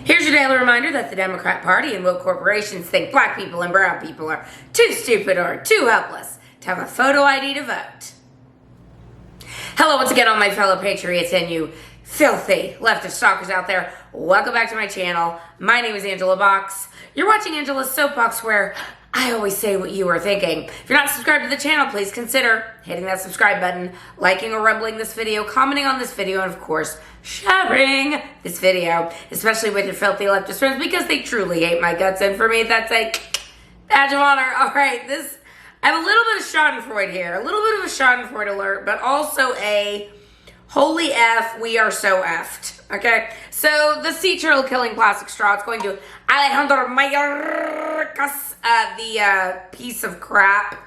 Here's your daily reminder that the Democrat Party and woke corporations think black people and brown people are too stupid or too helpless to have a photo ID to vote. Hello once again, all my fellow patriots and you filthy leftist stalkers out there. Welcome back to my channel. My name is Angela Box. You're watching Angela's Soapbox, where I always say what you are thinking. If you're not subscribed to the channel, please consider hitting that subscribe button, liking or rumbling this video, commenting on this video, and of course, sharing this video, especially with your filthy leftist friends, because they truly hate my guts, and for me, that's a badge of honor. All right, I have a little bit of schadenfreude here, a little bit of a schadenfreude alert, but also a holy F, we are so effed, okay? So, the sea turtle killing plastic straw, it's going to Alejandro Mayorkas, the piece of crap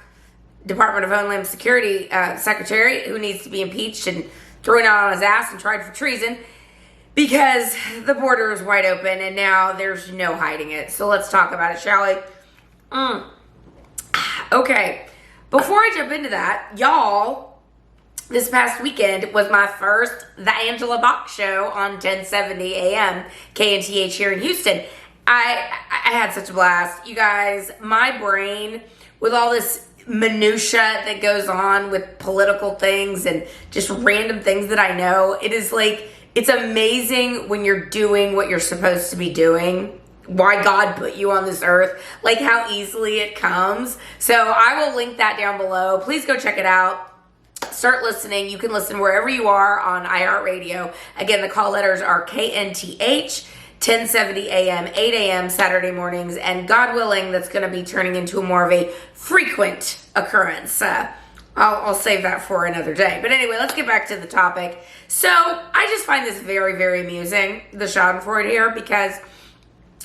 Department of Homeland Security secretary who needs to be impeached and thrown out on his ass and tried for treason because the border is wide open and now there's no hiding it. So let's talk about it, shall we? Okay, before I jump into that, y'all, this past weekend was my first The Angela Box Show on 1070 AM KNTH here in Houston. I had such a blast. You guys, my brain, with all this minutia that goes on with political things and just random things that I know, it is like, it's amazing when you're doing what you're supposed to be doing, why God put you on this earth, like how easily it comes. So I will link that down below. Please go check it out. Start listening. You can listen wherever you are on iHeartRadio. Again, the call letters are KNTH, 1070 AM, 8 AM Saturday mornings, and God willing, that's going to be turning into more of a frequent occurrence. I'll save that for another day. But anyway, let's get back to the topic. So I just find this very, very amusing, the schadenfreude here, because,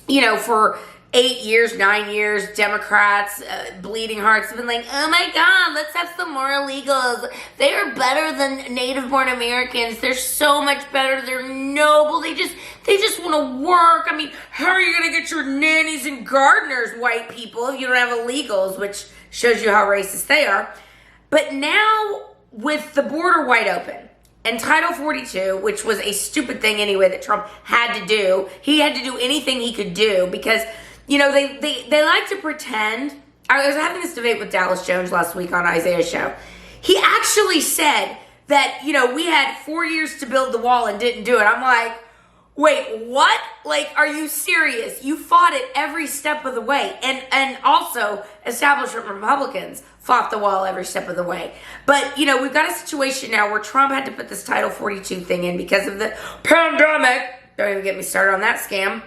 you know, for 8 years, 9 years, Democrats, bleeding hearts have been like, oh my God, let's have some more illegals. They are better than native-born Americans. They're so much better. They're noble. They just want to work. I mean, how are you going to get your nannies and gardeners, white people, if you don't have illegals, which shows you how racist they are. But now, with the border wide open, and Title 42, which was a stupid thing anyway that Trump had to do, he had to do anything he could do because, you know, they like to pretend. I was having this debate with Dallas Jones last week on Isaiah's show. He actually said that, you know, we had 4 years to build the wall and didn't do it. I'm like, wait, what? Like, are you serious? You fought it every step of the way. And also, establishment Republicans fought the wall every step of the way. But, you know, we've got a situation now where Trump had to put this Title 42 thing in because of the pandemic. Don't even get me started on that scam.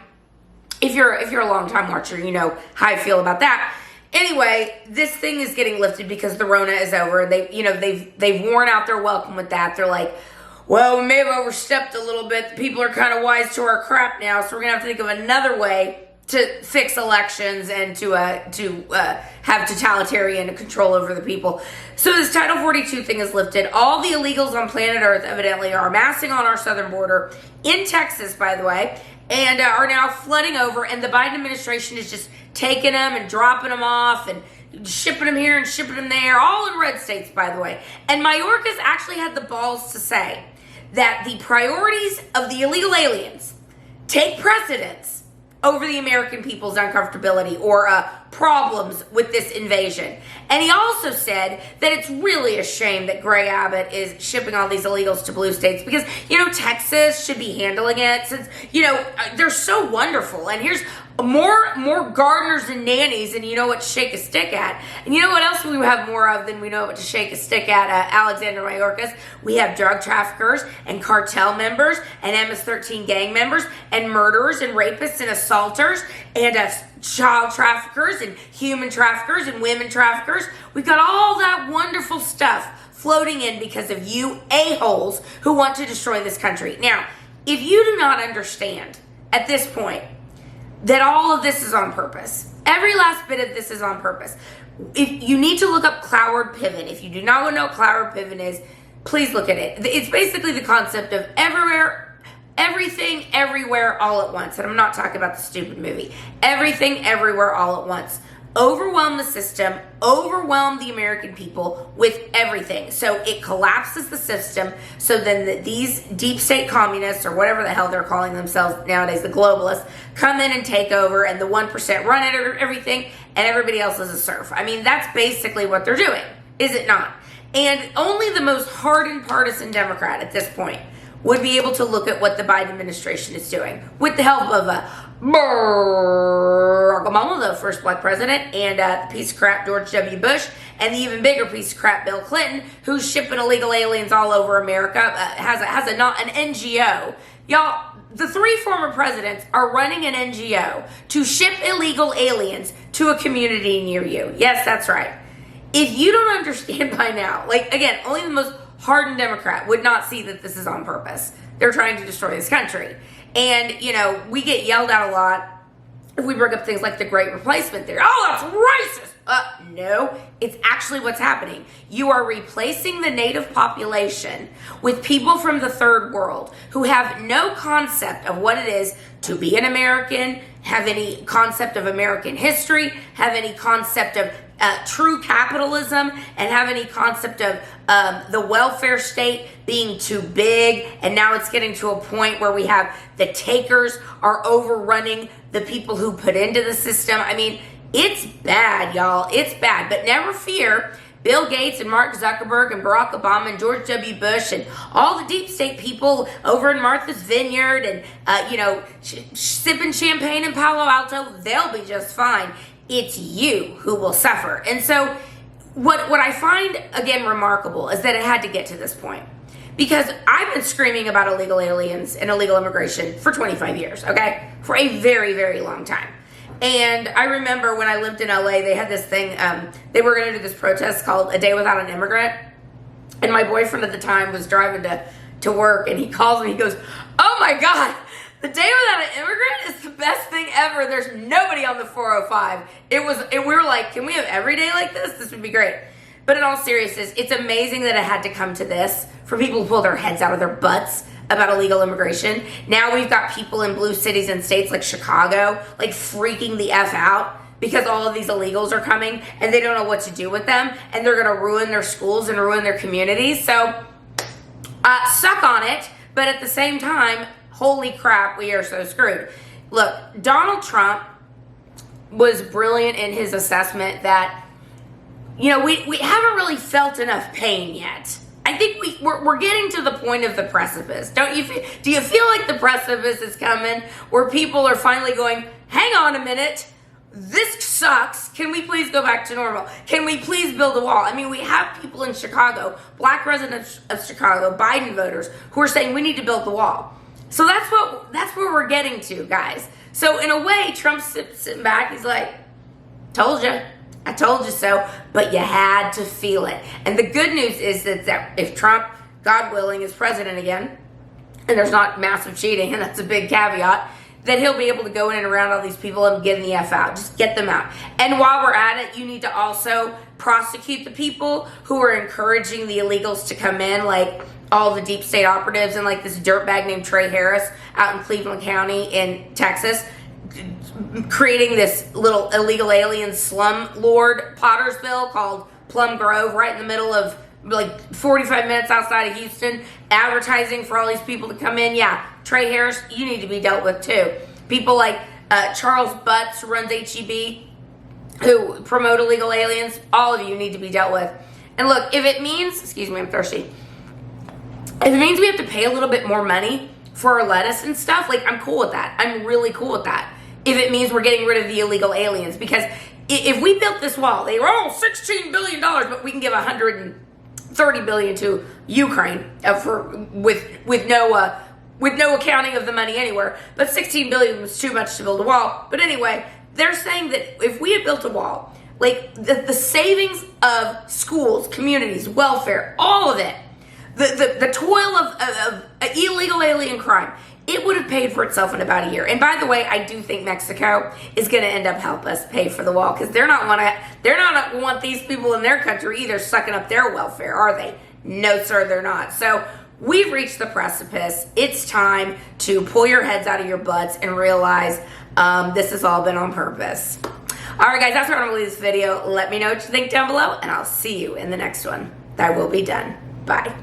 If you're a long-time watcher, you know how I feel about that. Anyway, this thing is getting lifted because the Rona is over. They've worn out their welcome with that. They're like, well, we may have overstepped a little bit. The people are kind of wise to our crap now, so we're going to have to think of another way to fix elections and to have totalitarian control over the people. So this Title 42 thing is lifted. All the illegals on planet Earth evidently are amassing on our southern border, in Texas, by the way, and are now flooding over, and the Biden administration is just taking them and dropping them off and shipping them here and shipping them there, all in red states, by the way. And Mayorkas actually had the balls to say that the priorities of the illegal aliens take precedence over the American people's uncomfortability or problems with this invasion. And he also said that it's really a shame that Gray Abbott is shipping all these illegals to blue states because, you know, Texas should be handling it since, you know, they're so wonderful. And here's more gardeners and nannies, and you know what to shake a stick at. And you know what else we have more of than we know what to shake a stick at, Alexander Mayorkas? We have drug traffickers and cartel members and MS-13 gang members and murderers and rapists and assaulters and child traffickers and human traffickers and women traffickers. We've got all that wonderful stuff floating in because of you a-holes who want to destroy this country. Now, if you do not understand at this point that all of this is on purpose, every last bit of this is on purpose. If you need to look up Cloward Piven. If you do not know what Cloward Piven is, please look at it. It's basically the concept of everything, everywhere, all at once. And I'm not talking about the stupid movie. Everything, everywhere, all at once. overwhelm the system, overwhelm the American people with everything. So it collapses the system. So then these deep state communists, or whatever the hell they're calling themselves nowadays, the globalists, come in and take over, and the 1% run everything, and everybody else is a serf. I mean, that's basically what they're doing, is it not? And only the most hardened partisan Democrat at this point would be able to look at what the Biden administration is doing with the help of Barack Obama, the first black president, and the piece of crap George W. Bush, and the even bigger piece of crap Bill Clinton, who's shipping illegal aliens all over America, has an NGO. Y'all, the three former presidents are running an NGO to ship illegal aliens to a community near you. Yes, that's right. If you don't understand by now, like, again, only the most hardened Democrat would not see that this is on purpose. They're trying to destroy this country. And, you know, we get yelled at a lot if we bring up things like the Great Replacement Theory. Oh, that's racist. No, it's actually what's happening. You are replacing the native population with people from the third world who have no concept of what it is to be an American, have any concept of American history, have any concept of true capitalism, and have any concept of the welfare state being too big. And now it's getting to a point where we have the takers are overrunning the people who put into the system. I mean, it's bad, y'all. It's bad. But never fear. Bill Gates and Mark Zuckerberg and Barack Obama and George W. Bush and all the deep state people over in Martha's Vineyard and, sipping champagne in Palo Alto, they'll be just fine. It's you who will suffer. And so what I find, again, remarkable is that it had to get to this point. Because I've been screaming about illegal aliens and illegal immigration for 25 years, okay? For a very, very long time. And I remember when I lived in LA, they had this thing, they were going to do this protest called A Day Without an Immigrant. And my boyfriend at the time was driving to work, and he calls me, he goes, "Oh my God, the Day Without an Immigrant is the best thing ever. There's nobody on the 405. And we were like, can we have every day like this? This would be great." But in all seriousness, it's amazing that it had to come to this for people to pull their heads out of their butts about illegal immigration. Now we've got people in blue cities and states like Chicago, like freaking the F out because all of these illegals are coming and they don't know what to do with them, and they're going to ruin their schools and ruin their communities. So suck on it. But at the same time, holy crap, we are so screwed. Look, Donald Trump was brilliant in his assessment that, we haven't really felt enough pain yet. I think we're getting to the point of the precipice. Do you feel like the precipice is coming where people are finally going, hang on a minute, this sucks. Can we please go back to normal? Can we please build a wall? I mean, we have people in Chicago, black residents of Chicago, Biden voters, who are saying we need to build the wall. So that's where we're getting to, guys. So in a way, Trump's sitting back, he's like, told you. I told you so, but you had to feel it. And the good news is that if Trump, God willing, is president again, and there's not massive cheating, and that's a big caveat, that he'll be able to go in and around all these people and get them the F out. Just get them out. And while we're at it, you need to also prosecute the people who are encouraging the illegals to come in, like all the deep state operatives and like this dirtbag named Trey Harris out in Cleveland County in Texas, creating this little illegal alien slum lord Pottersville called Plum Grove right in the middle of like 45 minutes outside of Houston, advertising for all these people to come in. Yeah, Trey Harris, you need to be dealt with too. People like Charles Butts, who runs HEB, who promote illegal aliens, all of you need to be dealt with. And look, if it means, excuse me, I'm thirsty. If it means we have to pay a little bit more money for our lettuce and stuff, like, I'm cool with that. I'm really cool with that. If it means we're getting rid of the illegal aliens, because if we built this wall, they were $16 billion, but we can give $130 billion to Ukraine with no accounting of the money anywhere. But $16 billion was too much to build a wall. But anyway, they're saying that if we had built a wall, like the savings of schools, communities, welfare, all of it, the toil of illegal alien crime, it would have paid for itself in about a year. And by the way, I do think Mexico is going to end up help us pay for the wall, because they're not want these people in their country either sucking up their welfare, are they? No, sir, they're not. So we've reached the precipice. It's time to pull your heads out of your butts and realize this has all been on purpose. Alright guys, that's where I'm going to leave this video. Let me know what you think down below, and I'll see you in the next one. That will be done. Bye.